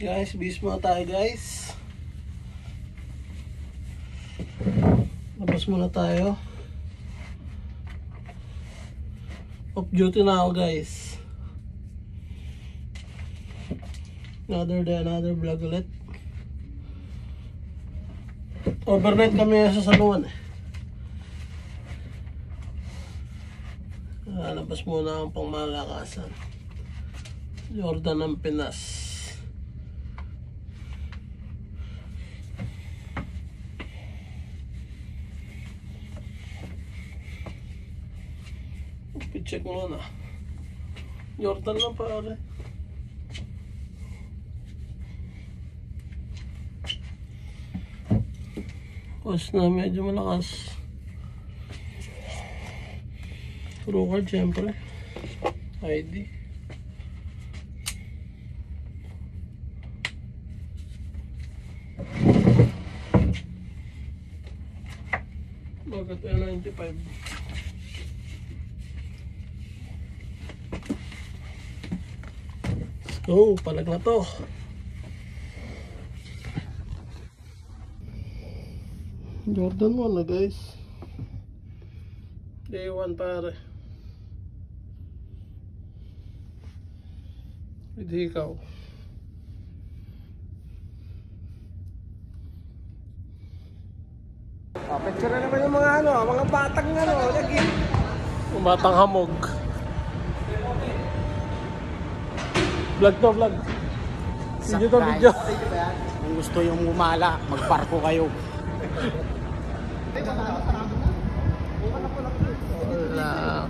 Guys, bis muna tayo guys. Labas muna tayo. Off duty na ako guys. Another day, another vlog ulit. Overnight kami sa Saluan eh. Labas muna ang pangmalakasan. Jordan ng Pinas. I-check muna. Jordan lang pare. Pas na medyo malakas. True card syempre. ID. Bakit N95? So, palag na to. Jordan 1 na guys. Day 1 pare. Hindi ikaw. Picture na naman yung mga mga batang lagi. Yung batang hamog. Vlog to, vlog. Video to, video. Kung gusto yung umala, magparko kayo. Wala.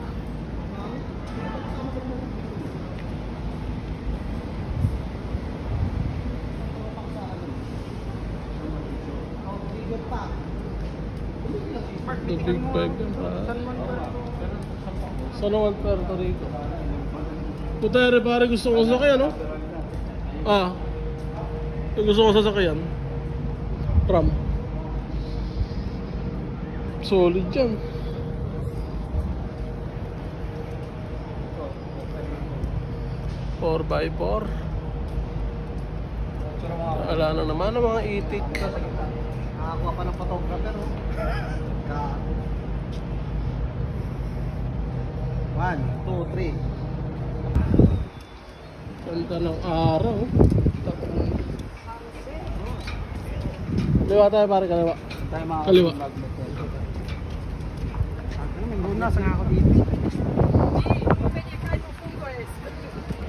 The big bag pa. Saan naman Puerto Rico? Putere pare, gusto ko sasakyan no? Gusto ko sasakyan. Ram. Solid yan. Four by four. Ala na naman ang mga itik. Nakakuha pa ng photographer. 1, 2, 3. Ganda ng araw. Kaliwa tayo pare, kaliwa. Kaliwa. May lunas nga ako dito.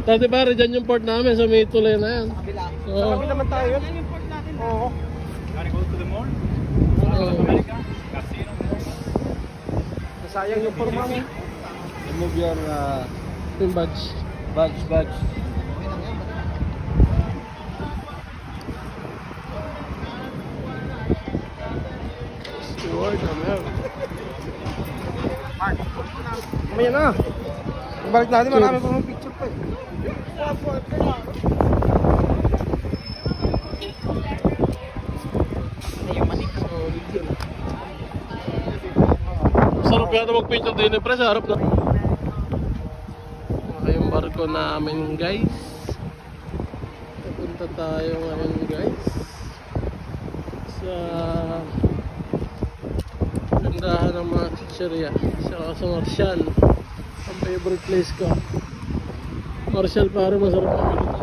Dati pare, dyan yung port namin sa may tulay na yan. Kabila. Oo. Kabila naman tayo yun. Yan yung port natin. Oo. Gotta go to the mall? America? Casino? Nasayang yung forma mo. Remove your Yung badge. badge. Steward, America. Mark. Mamaya na. Balik natin, marami pa mga picture pa eh. Sarap yata mag-picture din pre sa harap na. Yung barko namin guys. Pupunta tayo ngayon guys sa gandahan ng mga chicheria sa Marshall. Ang favorite place ko Marshall pare, masarap ang dito.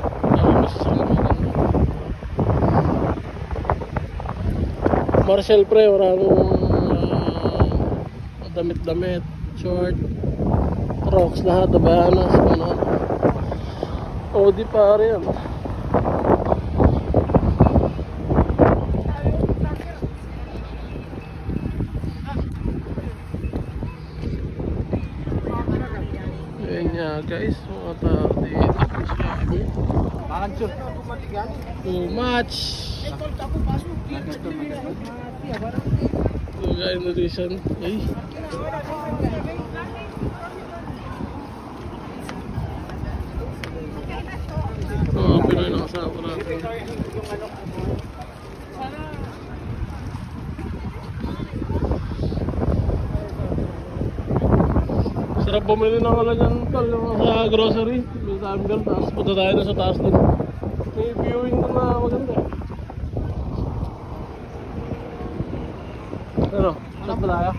Marshall pre, maraming damit-damit, short, Crocs lahat, Havaianas, ano. Odi pare yan. Ayan nga guys, mga tao dito. Too much. Lugar nutrition. Ay. Pinoy na kasama natin. Sarap bumili ng wala dyan sa grocery. Tapos punta tayo na sa taas din. May viewing na maganda. Ano? Saan pa tayo?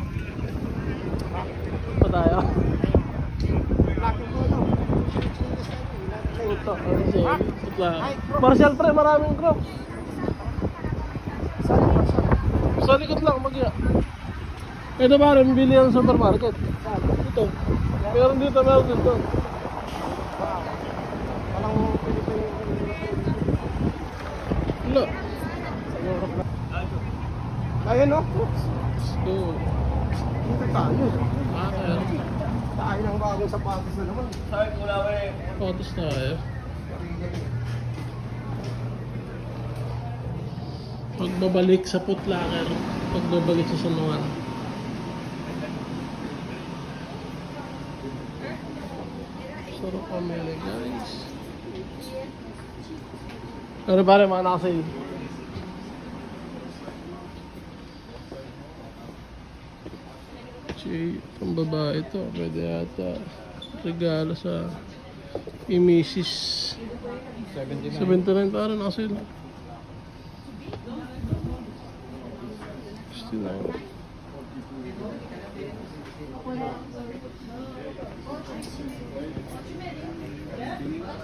Pa tayo? Puto, ano siya? Marshall pre, maraming crops. Sa likod lang, magya. Ito ba rin, bili ang supermarket? Ito. Meron dito, meron dito. Wala. Ayun no? Let's go. Dito tayo. Ayan. Tayo ng bagong sapatos na naman. Photos tayo. Pagbabalik sa Putlaker. Pagbabalik sa Sanuan. Sarap pamili guys. Ano ba rin mga nakasail? Pang babae ito. Pwede yata regalo sa imisis. 79 para nakasail. 69.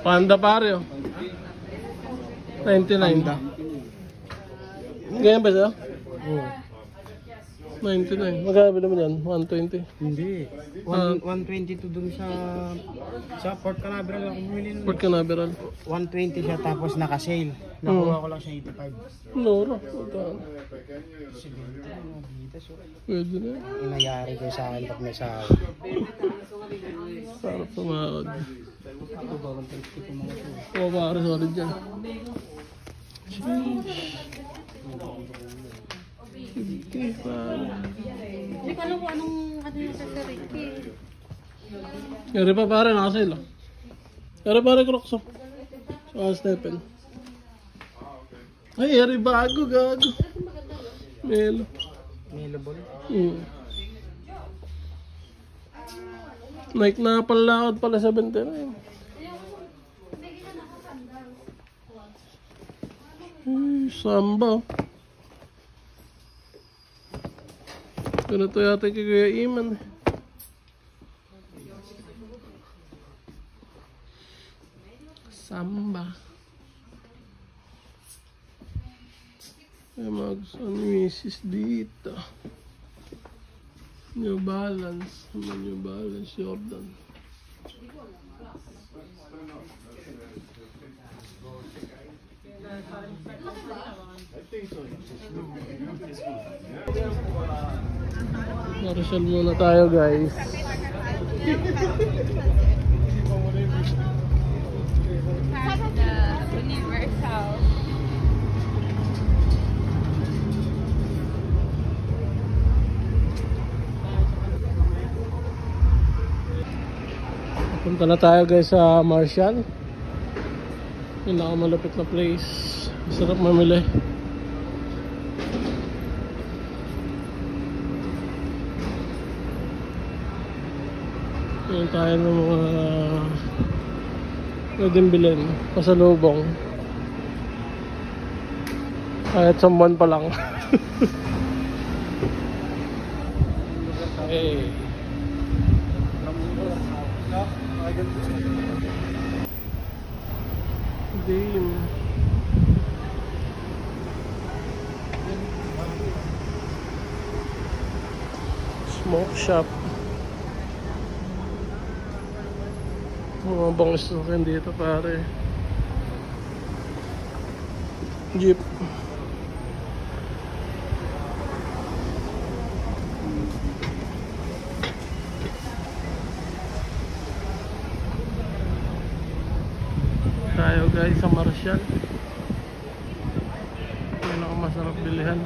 Panda pare oh. 99. Ganyan ba siya? Oo. 99. Magkano ba naman yan? 120. Hindi. 122 dun sa Port Canaveral ako bumili nun. Port Canaveral. 120 siya tapos naka-sale. Nakuha ko lang siya 85. Loro. Magkano? Pwede na. Inayari ko sa akin pag may sahod. Sarap tumakad. Ito ba, 150 ko mga ito. Oo, pare, solid dyan. Okay, pare. Hindi ko alam kung anong ano yung sasarit eh. Yari pa pare, nakasail ah. Yari pare, Crocs oh. Sa Stephen. Ay, yari bago, gago. Melo. Available. Nike na palakad pala 79. Samba. Ganito yata kay Kuya Iman. Samba. May mga gusto ni Mrs. dito. New Balance. New Balance Jordan. Marshall muna tayo guys. Universal. Punta na tayo guys sa Marshall. Pinakamalapit na place. Sarap mamili. Yan tayo ng mga pwedeng bilhin. Pasalubong. Kahit samban pa lang. Hey. Game. Smoke shop. Mga bangis na rin dito pare. Jeep. Tayo guys sa Marshall. Yan ang masarap bilihan.